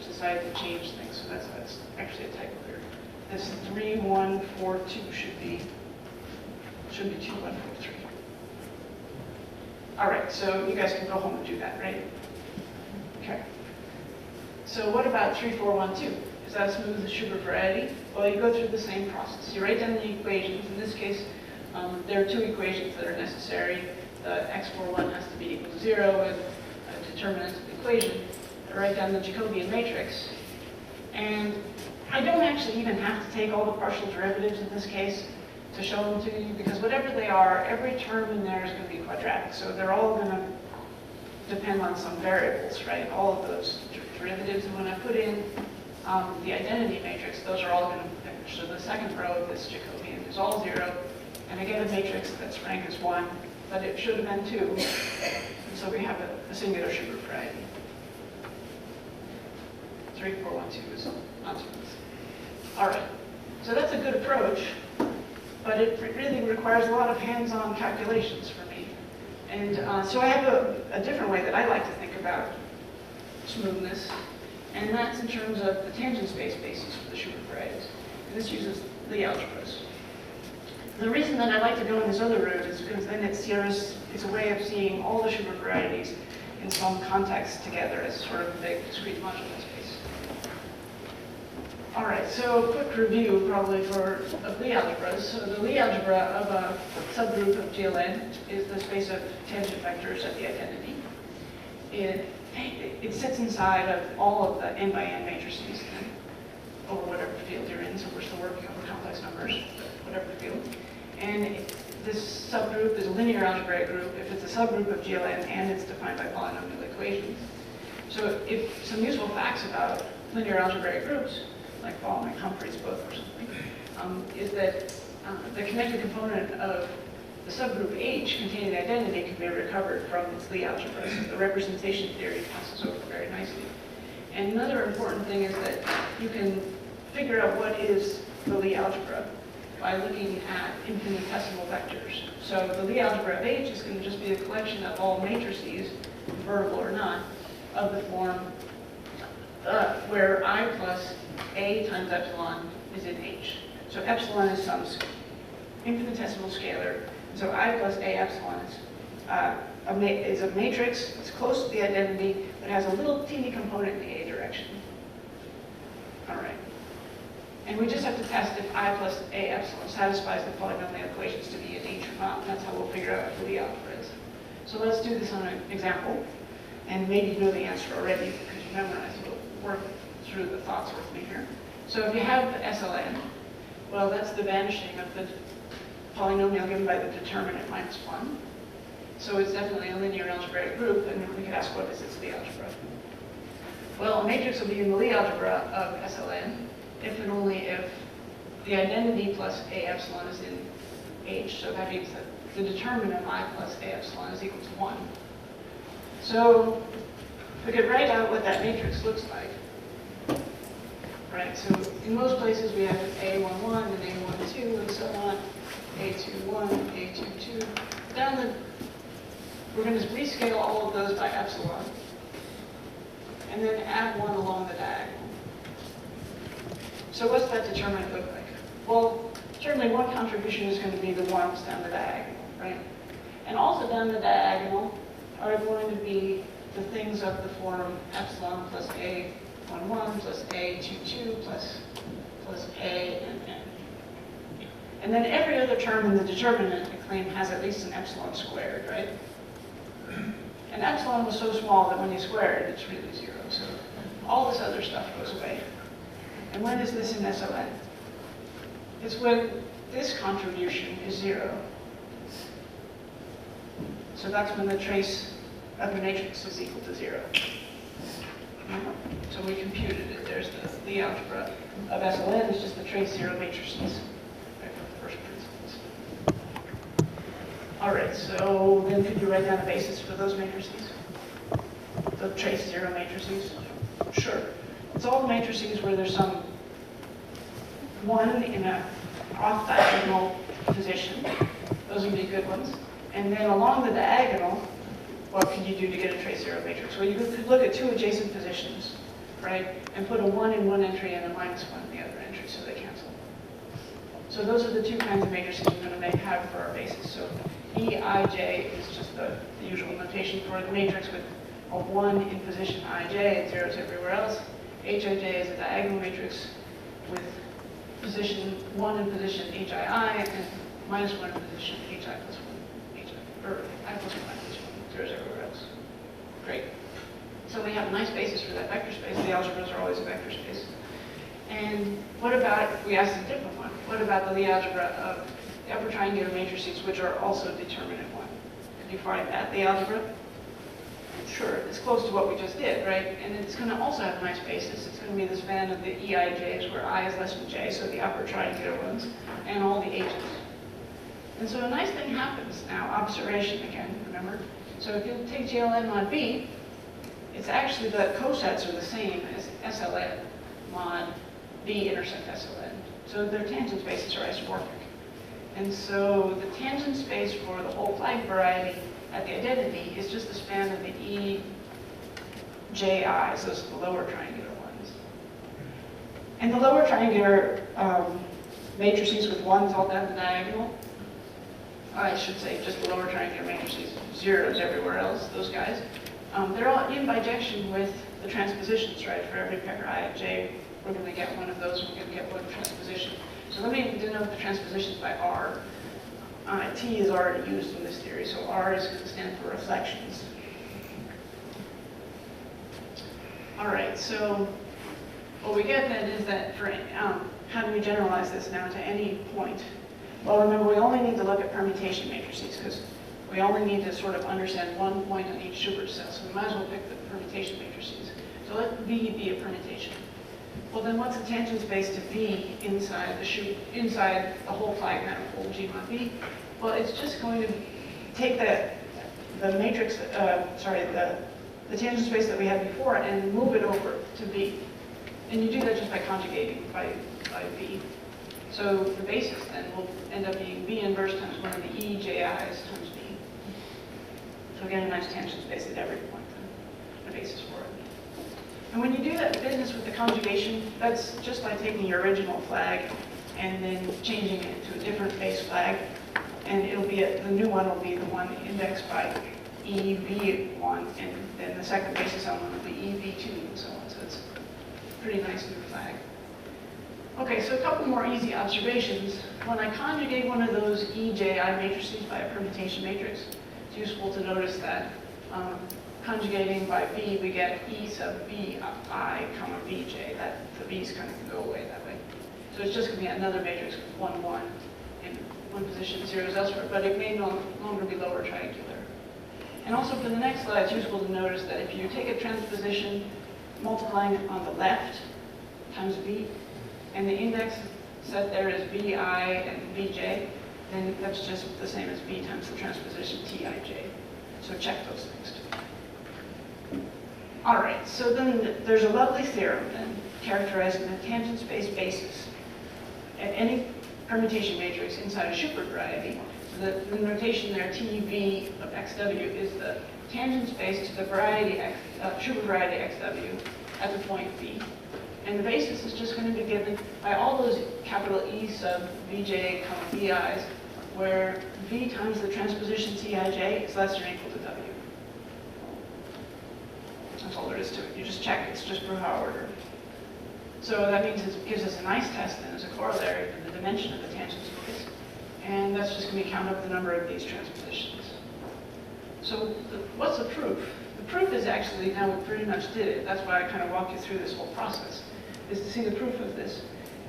B: decided to change things, so that's actually a typo here. This 3142 should be 2143. All right, so you guys can go home and do that, right? Okay. So what about 3412? Is that a smooth Schubert variety? Well, you go through the same process. You write down the equations. In this case, there are 2 equations that are necessary. The x41 has to be equal to 0 and a determinant of the equation. I write down the Jacobian matrix. And I don't actually even have to take all the partial derivatives in this case to show them to you, because whatever they are, every term in there is going to be quadratic. So they're all going to depend on some variables, right? All of those derivatives. And when I put in the identity matrix, those are all going to vanish. So the second row of this Jacobian is all 0. And I get a matrix that's rank as 1, but it should have been 2. And so we have a singular Schubert variety. 3412 is not smooth. All right, so that's a good approach, but it really requires a lot of hands-on calculations for me. And so I have a different way that I like to think about smoothness, and that's in terms of the tangent space basis for the Schubert varieties. And this uses Lie algebras. The reason that I like to go in this other route is because then it's a way of seeing all the Schubert varieties in some context together as sort of a big discrete modular space. All right, so a quick review probably of Lie algebras. So the Lie algebra of a subgroup of GLN is the space of tangent vectors at the identity. It sits inside of all of the n by n matrices over whatever field you're in, so we're still working over complex numbers, but whatever field. And this subgroup is a linear algebraic group if it's a subgroup of GLN and it's defined by polynomial equations. So if some useful facts about linear algebraic groups, like following Humphrey's book or something, is that the connected component of the subgroup H containing the identity can be recovered from its Lie algebra. So the representation theory passes over very nicely. And another important thing is that you can figure out what is the Lie algebra by looking at infinitesimal vectors. So the Lie algebra of H is going to just be a collection of all matrices, verbal or not, of the form where I plus A times epsilon is in H. So epsilon is some infinitesimal scalar. So I plus A epsilon is a matrix that's close to the identity, but has a little teeny component in the A direction. All right. And we just have to test if I plus A epsilon satisfies the polynomial equations to be in H or not. And that's how we'll figure out what the algebra is. So let's do this on an example. And maybe you know the answer already because you memorized it. We'll work through the thoughts with me here. So if you have the SLN, well, that's the vanishing of the polynomial given by the determinant minus 1. So it's definitely a linear algebraic group, and we could ask what is its Lie algebra. Well, a matrix will be in the Lie algebra of SLN if and only if the identity plus A epsilon is in H. So that means that the determinant I plus A epsilon is equal to 1. So we could write out what that matrix looks like. Right, so in most places we have A11 and A12 and so on, A21, A22. We're going to rescale all of those by epsilon, and then add 1 along the diagonal. So what's that determinant look like? Well, certainly one contribution is going to be the ones down the diagonal, right? And also down the diagonal are going to be the things of the form epsilon plus A11 plus A22 plus A and N. And then every other term in the determinant, I claim, has at least an epsilon squared, right? And epsilon was so small that when you square it, it's really 0. So all this other stuff goes away. And when is this in SLN? It's when this contribution is 0. So that's when the trace of the matrix is equal to 0. So we computed it. There's the Lie algebra of SLN. It's just the trace 0 matrices. Right, from the first principles. All right, so then could you write down a basis for those matrices? The trace 0 matrices? Sure. It's all the matrices where there's some 1 in an off-diagonal position. Those would be good ones. And then along the diagonal, what can you do to get a trace 0 matrix? Well, you could look at 2 adjacent positions, right? And put a 1 in one entry and a minus 1 in the other entry, so they cancel. So those are the 2 kinds of matrices we're going to have for our basis. So EIJ is just the usual notation for the matrix with a 1 in position ij and 0s everywhere else. HIJ is a diagonal matrix with position 1 in position HII and minus 1 in position HI plus 1, or I plus 1, I plus 1, 0s everywhere else. Great. So we have a nice basis for that vector space. The algebras are always a vector space. And what about, we asked a different one, what about the Lie algebra of the upper triangular matrices, which are also determinant 1? Could you find that, the algebra? Sure, it's close to what we just did, right? And it's going to also have a nice basis. It's going to be the span of the EIJs, where I is less than j, so the upper triangular ones, and all the h's. And so a nice thing happens now, observation again, remember? So if you take GLN mod B, it's actually the cosets are the same as SLN mod B intersect SLN. So their tangent spaces are isomorphic. And so the tangent space for the whole flag variety at the identity is just the span of the EJIs, those are the lower triangular ones. And the lower triangular matrices with 1s all down the diagonal, I should say just the lower triangular matrices, 0s everywhere else, those guys, they're all in bijection with the transpositions, right? For every pair I and J, we're going to get one of those, we're going to get one transposition. So let me denote the transpositions by R. T is already used in this theory, so R is going to stand for reflections. All right, so what we get then is that for how do we generalize this now to any point? Well, remember, we only need to look at permutation matrices because we only need to sort of understand one point on each Schubert cell, so we might as well pick the permutation matrices. So let V be a permutation. Well, then what's the tangent space to V inside the whole flag manifold G mod V? Well, it's just going to take the matrix, the tangent space that we had before and move it over to V. And you do that just by conjugating by V. So the basis then will end up being V inverse times 1 of the EJIs times V. So again, a nice tangent space at every point, then, a basis for it. And when you do that business with the conjugation, that's just like taking your original flag and then changing it to a different base flag. And it'll be the new one will be the one indexed by EV1, and then the second basis element will be EV2 and so on. So it's a pretty nice new flag. Okay, so a couple more easy observations. When I conjugate one of those EJI matrices by a permutation matrix, it's useful to notice that conjugating by B, we get E sub B I comma Bj. That the B's kind of go away that way. So it's just going to be another matrix with 1, 1 in one position, zeros elsewhere, but it may no longer be lower triangular. And also for the next slide, it's useful to notice that if you take a transposition multiplying it on the left times B, and the index set there is Bi and Bj, then that's just the same as B times the transposition Tij. So check those things too. All right, so then there's a lovely theorem then characterizing the tangent space basis at any permutation matrix inside a Schubert variety. So the notation there, TV of XW, is the tangent space to the variety Schubert variety XW at the point B. And the basis is just going to be given by all those capital E sub Vj, Bi's, where V times the transposition Tij is less than or equal to W. That's all there is to it. You just check, it's just Brouwer order. So that means it gives us a nice test then as a corollary for the dimension of the tangent space. And that's just going to be count up the number of these transpositions. So what's the proof? The proof is actually, now we pretty much did it. That's why I kind of walked you through this whole process, is to see the proof of this.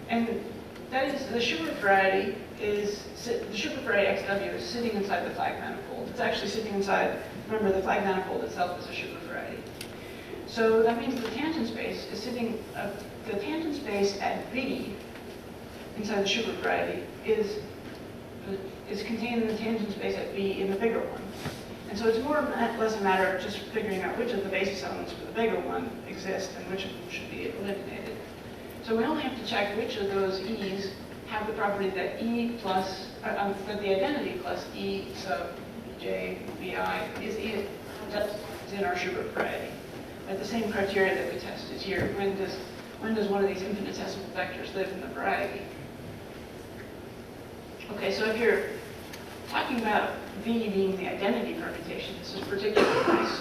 B: And that is, the Schubert variety XW is sitting inside the flag manifold. It's actually sitting inside, remember the flag manifold itself is a Schubert variety. So that means the tangent space is sitting, the tangent space at V inside the Schubert variety is contained in the tangent space at V in the bigger one. And so it's more or less a matter of just figuring out which of the basis elements for the bigger one exist and which of them should be eliminated. So we only have to check which of those E's have the property that E plus, that the identity plus E sub J Bi is in our Schubert variety. At the same criteria that we tested here, when does one of these infinitesimal vectors live in the variety? Okay, so if you're talking about V being the identity permutation, this is particularly nice.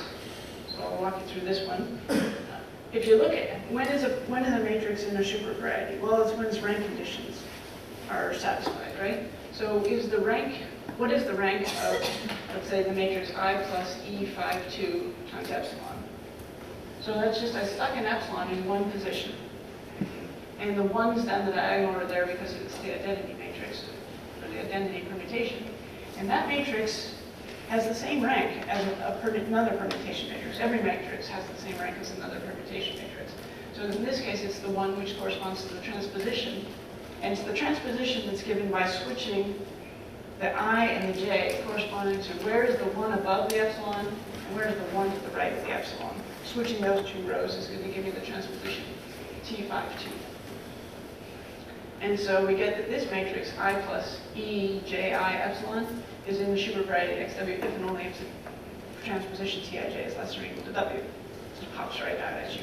B: So I'll walk you through this one. If you look at when is a matrix in a Schubert variety? Well, it's when its rank conditions are satisfied, right? So what is the rank of, let's say, the matrix I plus E52 times epsilon? So that's just, I stuck an epsilon in one position. And the ones down the diagonal are there because it's the identity matrix, or the identity permutation. And that matrix has the same rank as another permutation matrix. Every matrix has the same rank as another permutation matrix. So in this case, it's the one which corresponds to the transposition. And it's the transposition that's given by switching the I and the J corresponding to where is the one above the epsilon and where is the one to the right of the epsilon. Switching those two rows is going to give you the transposition T52. And so we get that this matrix, I plus E, J, I, epsilon, is in the Schubert variety XW if and only if the transposition Tij is less than or equal to W. So it pops right out at you.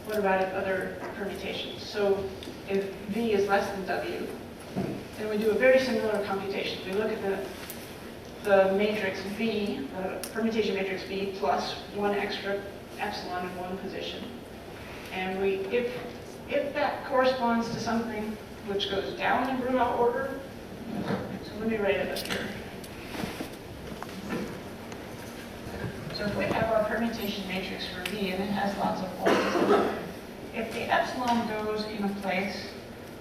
B: What about other permutations? So if V is less than W, then we do a very similar computation. We look at the matrix V, the permutation matrix V plus one extra epsilon in one position. And if that corresponds to something which goes down in Brouwer order, so let me write it up here. So if we have our permutation matrix for V and it has lots of ones, if the epsilon goes in a place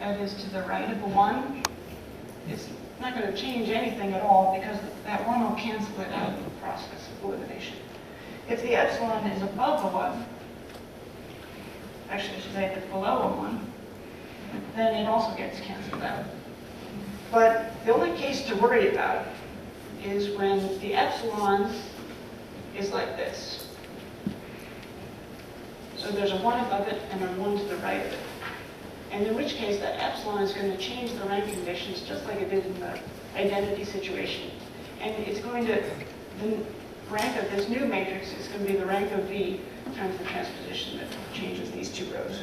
B: that is to the right of a 1, it's not going to change anything at all because that 1 will cancel it out of the process of elimination. If the epsilon is above a 1, actually I should say if it's below a 1, then it also gets canceled out. But the only case to worry about is when the epsilon is like this. So there's a 1 above it and a 1 to the right of it. And in which case that epsilon is going to change the rank conditions just like it did in the identity situation. And it's going to, rank of this new matrix is going to be the rank of V times the transposition that changes these two rows.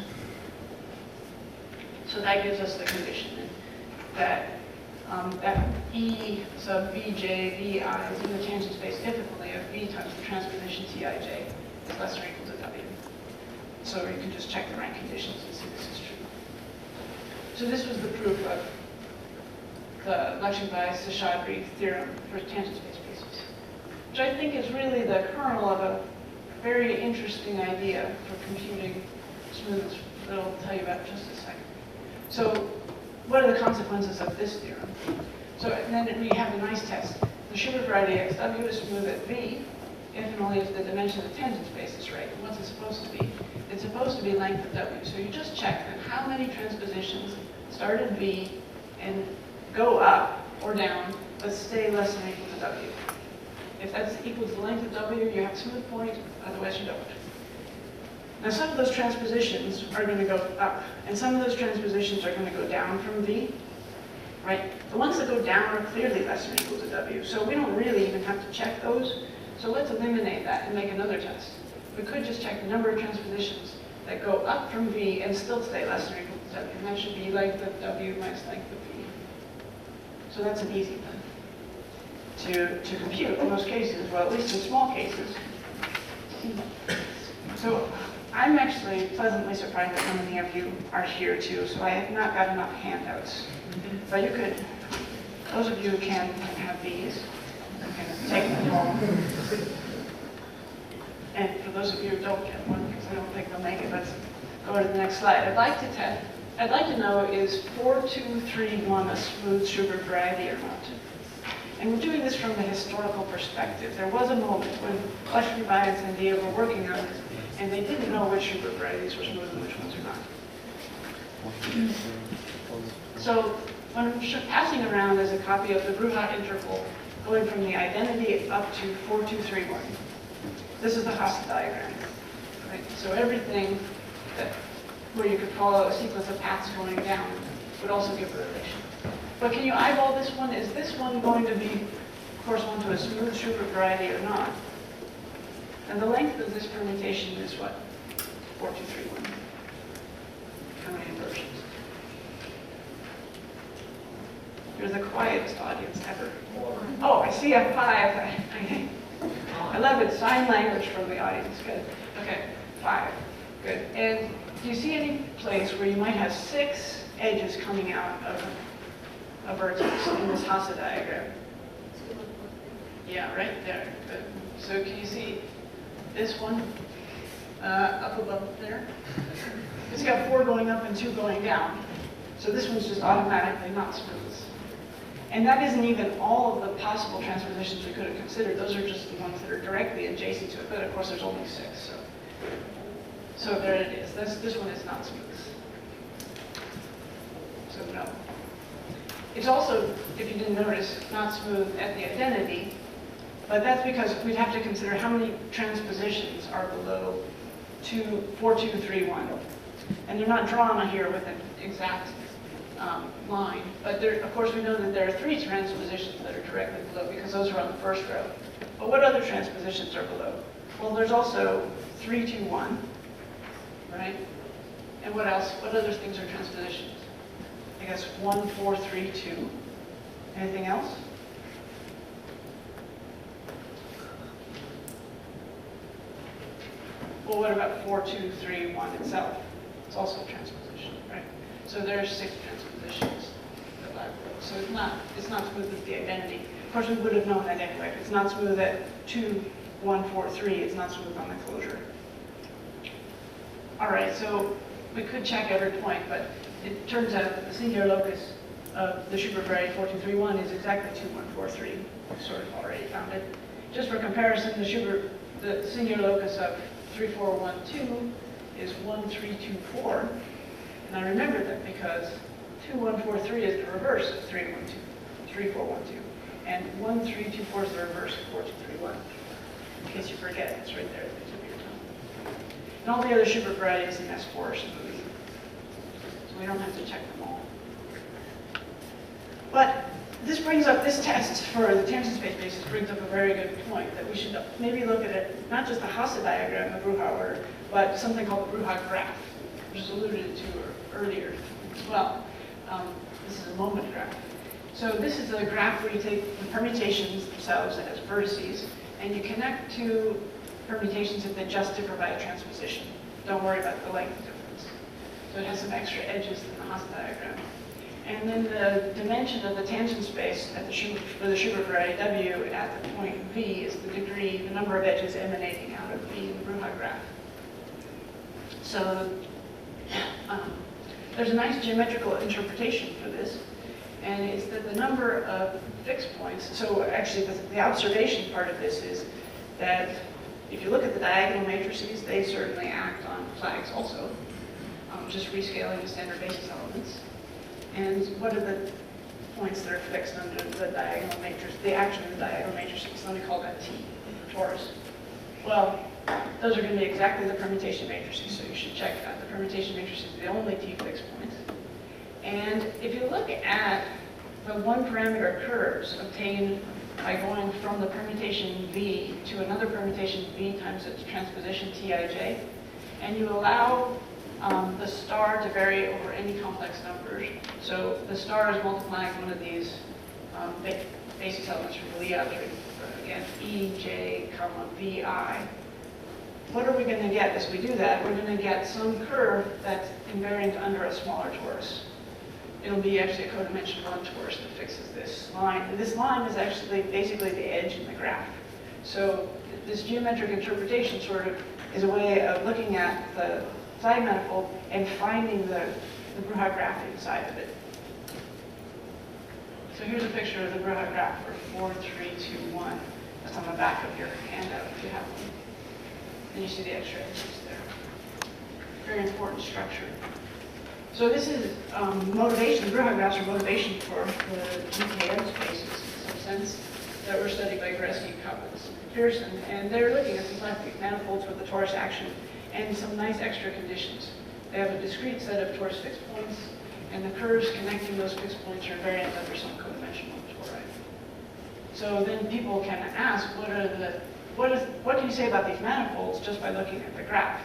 B: So that gives us the condition that that E sub Vj, Vi is in the tangent space differently of V times the transposition Tij is less or equal to W. So you can just check the rank conditions and see this is true. So this was the proof of the Lakshmibai-Sandhya Theorem for tangent space bases, which I think is really the kernel of a very interesting idea for computing smoothness that I'll tell you about in just a second. So what are the consequences of this theorem? So then we have a nice test. The Schubert variety xw is smooth at V if and only if the dimension of the tangent space is right. And what's it supposed to be? It's supposed to be length of W. So you just check that how many transpositions start at V and go up or down, but stay less than or equal to W. If that's equal to the length of W, you have a smooth point, otherwise you don't. Now some of those transpositions are going to go up, and some of those transpositions are going to go down from V, right? The ones that go down are clearly less than or equal to W, so we don't really even have to check those. So let's eliminate that and make another test. We could just check the number of transpositions that go up from V and still stay less than or equal to W, and that should be length of W minus length of V. So that's an easy one to compute in most cases, well, at least in small cases. So I'm actually pleasantly surprised that how many of you are here too, so I have not got enough handouts. But you could, those of you who can have these, you can take them home. And for those of you who don't get one, because I don't think they'll make it, let's go to the next slide. I'd like to know, is 4231 a smooth Schubert variety or not? And we're doing this from the historical perspective. There was a moment when Lakshmibai and Sandhya were working on this, and they didn't know which Schubert varieties were smooth and which ones are not. So what I'm passing around is a copy of the Bruhat interval going from the identity up to 4231. This is the Hasse diagram. Right? So everything that where you could follow a sequence of paths going down would also give a relation. But can you eyeball this one? Is this one going to be correspond to a smooth Schubert variety or not? And the length of this permutation is what? 4231. How many inversions? You're the quietest audience ever. Oh, I see a 5. I love it. Sign language from the audience. Good. Okay, 5. Good. And do you see any place where you might have 6 edges coming out of a vertex in this Hasse diagram? Yeah, right there. Good. So can you see this one up above there? It's got 4 going up and 2 going down. So this one's just automatically not smooth. And that isn't even all of the possible transpositions we could have considered. Those are just the ones that are directly adjacent to it. But of course, there's only 6. So there it is. This one is not smooth. So no. It's also, if you didn't notice, not smooth at the identity. But that's because we'd have to consider how many transpositions are below 4231. And they're not drawn here with an exact line. But there, of course, we know that there are 3 transpositions that are directly below because those are on the first row. But what other transpositions are below? Well, there's also 321, right? And what else? What other things are transpositions? I guess 1, 4, 3, 2. Anything else? Well, what about 4, 2, 3, 1 itself? It's also a transposition, right? So there's 6 transpositions that lie below. So it's not smooth at the identity. Of course, we would have known that anyway. If it's not smooth at 2, 1, 4, 3, it's not smooth on the closure. All right, so we could check every point, but it turns out that the singular locus of the Schubert variety 4231 is exactly 2143. We've sort of already found it. Just for comparison, the singular locus of 3412 is 1324. And I remembered that because 2143 is the reverse of 3412. And 1324 is the reverse of 4231. In case you forget, it's right there at the tip of your tongue. And all the other Schubert varieties in S4 are smooth. So we don't have to check them all. But this brings up, this test for the tangent space basis brings up a very good point, that we should maybe look at it, not just the Hasse diagram of Bruchau order, but something called the Bruchau graph, which is alluded to earlier as well. This is a moment graph. So this is a graph where you take the permutations themselves as vertices, and you connect to permutations if they just differ by a transposition. Don't worry about the length difference. So it has some extra edges than the Hasse diagram. And then the dimension of the tangent space at the Schubert, for the Schubert variety W at the point V is the degree, the number of edges emanating out of V in the Bruchau graph. So there's a nice geometrical interpretation for this, and it's that the number of fixed points, so actually the observation part of this is that if you look at the diagonal matrices, they certainly act on flags also, just rescaling the standard basis elements. And what are the points that are fixed under the diagonal matrix, the action of the diagonal matrices? Let me call that T, torus. Well, those are going to be exactly the permutation matrices, so you should check that. The permutation matrix is the only T fixed points. And if you look at the one-parameter curves obtained by going from the permutation V to another permutation V times its transposition Tij, and you allow the star to vary over any complex numbers. So the star is multiplying one of these basis elements from the Lie algebra, again, Ej, Vi. What are we going to get as we do that? We're going to get some curve that's invariant under a smaller torus. It'll be actually a codimensional torus that fixes this line. And this line is actually basically the edge in the graph. So this geometric interpretation sort of is a way of looking at the side manifold and finding the Bruchau graph inside of it. So here's a picture of the Bruchau graph for 4, 3, 2, 1. That's on the back of your handout if you have one. And you see the extra edges there. Very important structure. So this is motivation. The Bruchau graphs are motivation for the GKM spaces in some sense that were studied by Goreski, Koppitz, and Pearson. And they're looking at symplectic manifolds with the torus action and some nice extra conditions. They have a discrete set of torus fixed points, and the curves connecting those fixed points are invariant under some codimensional tori. So then people can ask, what can you say about these manifolds just by looking at the graph?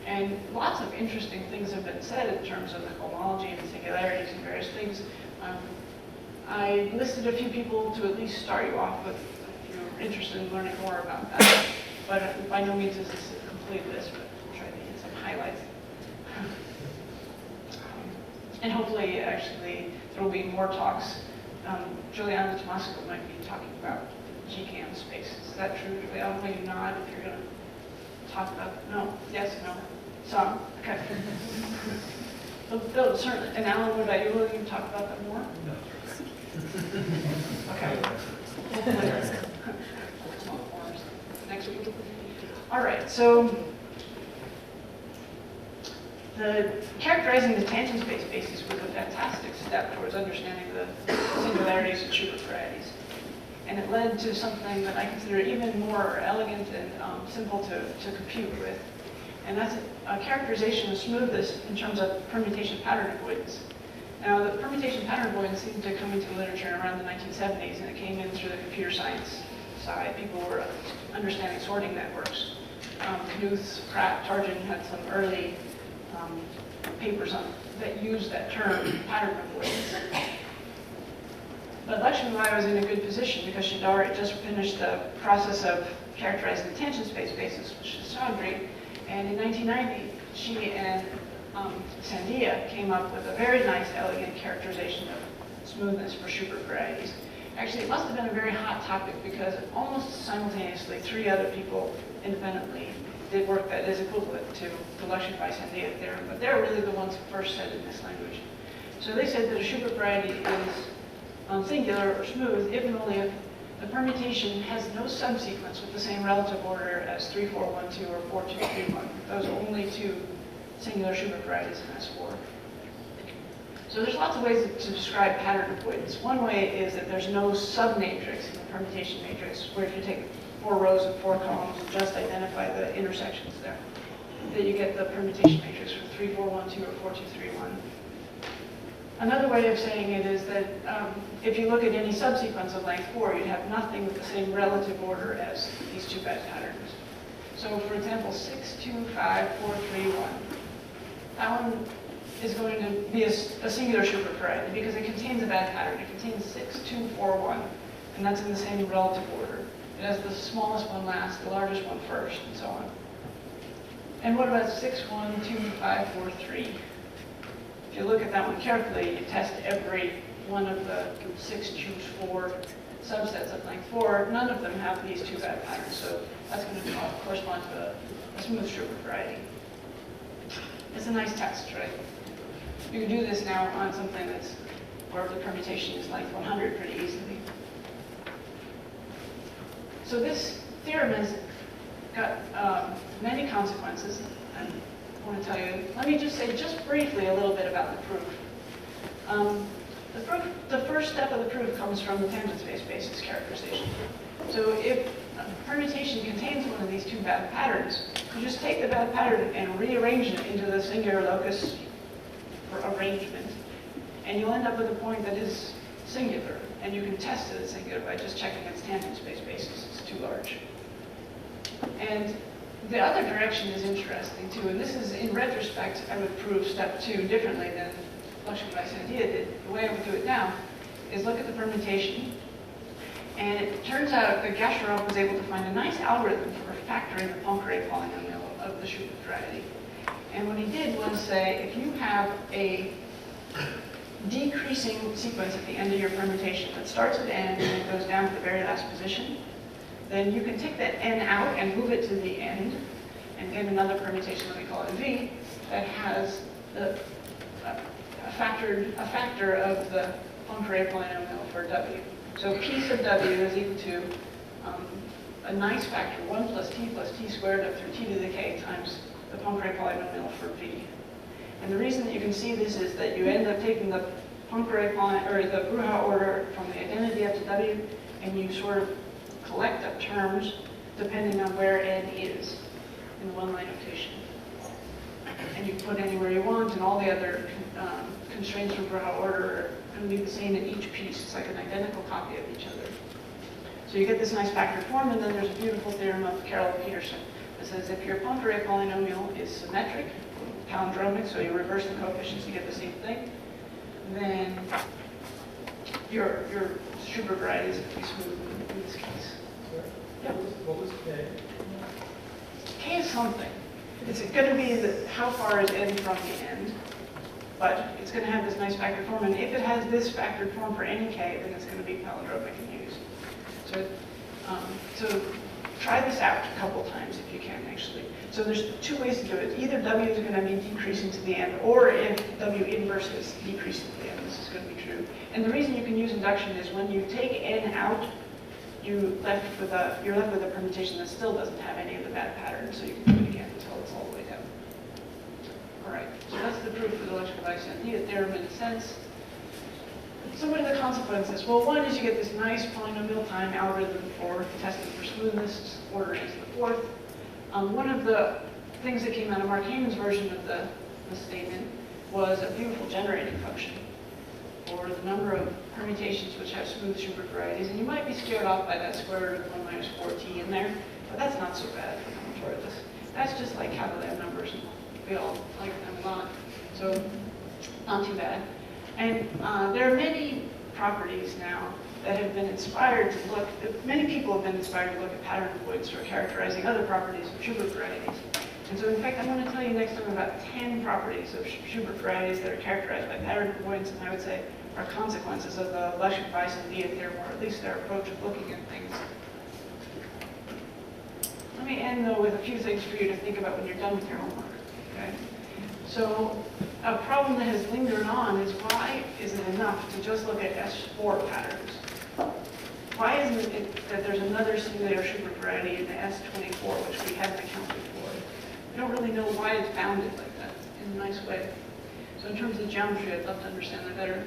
B: And lots of interesting things have been said in terms of the homology and singularities and various things. I listed a few people to at least start you off with if you're interested in learning more about that. But by no means is this a complete list, but I'll try to hit some highlights. And hopefully, actually, there will be more talks. Giuliano Tomasico might be talking about GKM spaces. Is that true, Giuliano? Will you nod if you're going to talk about it? No? Yes? No? Some? Okay. They'll certainly. And Alan, what about you? Will you talk about that more? No. Okay. Next week. All right, so characterizing the tangent space basis was a fantastic step towards understanding the singularities of Schubert varieties. And it led to something that I consider even more elegant and simple to compute with. And that's a characterization of smoothness in terms of permutation pattern avoidance. Now, the permutation pattern avoidance seemed to come into the literature around the 1970s, and it came in through the computer science side. People were understanding sorting networks. Knuth, Pratt, Tarjan had some early papers that used that term, pattern avoidance. But Lakshmibai was in a good position because she'd already just finished the process of characterizing the tangent space basis, which is Sandry. And in 1990, she and Sandhya came up with a very nice, elegant characterization of smoothness for Schubert varieties. Actually, it must have been a very hot topic because almost simultaneously, 3 other people independently did work that is equivalent to the Lakshmibai-Sandhya theorem, but they're really the ones who first said it in this language. So they said that a Schubert variety is singular or smooth if and only if the permutation has no subsequence with the same relative order as 3, 4, 1, 2 or 4, 2, 3, 1. Those are only 2 singular Schubert varieties in S4. So there's lots of ways to describe pattern avoidance. One way is that there's no submatrix in the permutation matrix, where if you take 4 rows and 4 columns and just identify the intersections there, that you get the permutation matrix for 3, 4, 1, 2 or 4, 2, 3, 1. Another way of saying it is that if you look at any subsequence of length 4, you'd have nothing with the same relative order as these two bad patterns. So for example, 6, 2, 5, 4, 3, 1. That one is going to be a singular Schubert variety because it contains a bad pattern. It contains 6, 2, 4, 1, and that's in the same relative order. It has the smallest one last, the largest one first, and so on. And what about 6, 1, 2, 5, 4, 3? If you look at that one carefully, you test every one of the 6, choose 4 subsets of length 4. None of them have these two bad patterns, so that's going to correspond to a smooth Schubert variety. It's a nice test, right? You can do this now on something where the permutation is length 100 pretty easily. So this theorem has got many consequences. I want to tell you, let me just say just briefly a little bit about the proof. The first step of the proof comes from the tangent space basis characterization. So if permutation contains one of these two bad patterns, you just take the bad pattern and rearrange it into the singular locus arrangement, and you'll end up with a point that is singular, and you can test it as singular by just checking its tangent space basis. It's too large. And the other direction is interesting too, and this is, in retrospect, I would prove step 2 differently than Lakshmibai-Sandhya did. The way I would do it now is look at the permutation, and it turns out that Gasharov was able to find a nice algorithm for factoring the Poincare polynomial of the Schubert variety. And what he did was say, if you have a decreasing sequence at the end of your permutation that starts at n and then goes down to the very last position, then you can take that n out and move it to the end and get another permutation, let me call it v, that has a factor of the Poincare polynomial for w. So p sub w is equal to a nice factor, 1 plus t squared up through t to the k times the Poincare polynomial for v. And the reason that you can see this is that you end up taking the Poincare or the Bruhat order from the identity up to w, and you sort of collect up terms depending on where n is in the one-line notation. And you put anywhere you want, and all the other constraints from Bruhat order are going to be the same in each piece. It's like an identical copy of each other. So you get this nice factored form, and then there's a beautiful theorem of Carroll and Peterson that says if your Poincare polynomial is symmetric, palindromic, so you reverse the coefficients, you get the same thing, then your Schubert varieties will be smooth in this case.
C: Yeah. What was K?
B: K is something. It's going to be how far is n from the end, but it's going to have this nice factored form, and if it has this factored form for any k, then it's going to be palindromic and used. So try this out a couple times if you can, actually. So there's two ways to do it. Either w is going to be decreasing to the end, or if w inverse is decreasing to the end, this is going to be true. And the reason you can use induction is when you take n out, you're left with a permutation that still doesn't have any of the bad patterns, so you can do it again until it's all the way down. All right, so that's the proof for the Lakshmibai-Sandhya theorem in a sense. So what are the consequences? Well, one is you get this nice polynomial time algorithm for testing for smoothness, order into the fourth. One of the things that came out of Mark Hayman's version of the statement was a beautiful generating function for the number of permutations which have smooth Schubert varieties. And you might be scared off by that square root of 1 minus 4t in there, but that's not so bad for combinatorial. That's just like Cavalier numbers, and we all like them a lot. So not too bad. And there are many properties now that have been inspired to look, many people have been inspired to look at pattern avoidance for characterizing other properties of Schubert varieties. And so in fact, I'm going to tell you next time about 10 properties of Schubert varieties that are characterized by pattern avoidance, and I would say are consequences of the Lakshmibai-Sandhya theorem, or at least their approach of looking at things. Let me end though with a few things for you to think about when you're done with your homework. Okay? So a problem that has lingered on is why isn't it enough to just look at S4 patterns? Why isn't it that there's another singular Schubert variety in the S24 which we haven't accounted for? We don't really know why it's bounded like that in a nice way. So in terms of geometry, I'd love to understand that better.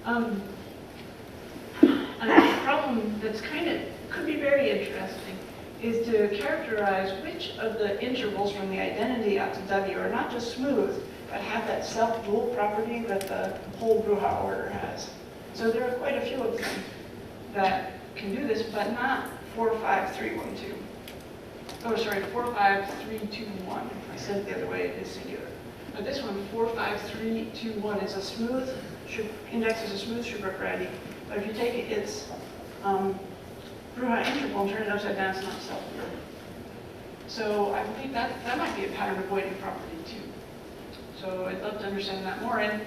B: A problem that's could be very interesting is to characterize which of the intervals from the identity out to W are not just smooth, that have that self-dual property that the whole Bruja order has. So there are quite a few of them that can do this, but not 4, 5, 3, 1, 2. Oh, sorry, 4, 5, 3, 2, 1. If I said it the other way, it is singular. But this one, 4, 5, 3, 2, 1, is a smooth, index is a smooth Schubert variety. But if you take its Bruja interval and turn it upside down, it's not self-dual. So I believe that might be a pattern avoiding property too. So I'd love to understand that more. And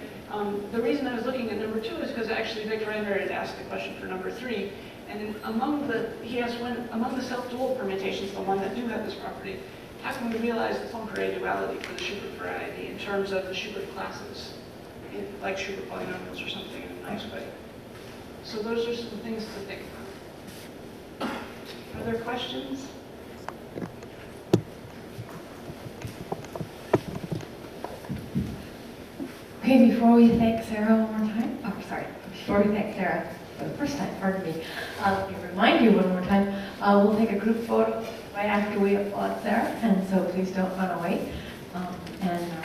B: the reason I was looking at number 2 is because actually Victor Ender had asked a question for number 3. And among the self-dual permutations, the one that do have this property, how can we realize the Poincare duality for the Schubert variety in terms of the Schubert classes, like Schubert polynomials or something in a nice way? So those are some things to think about. Other questions?
A: Okay, before we thank Sarah one more time, before we thank Sarah for the first time, pardon me, let me remind you one more time, we'll take a group photo right after we applaud Sarah, and so please don't run away. And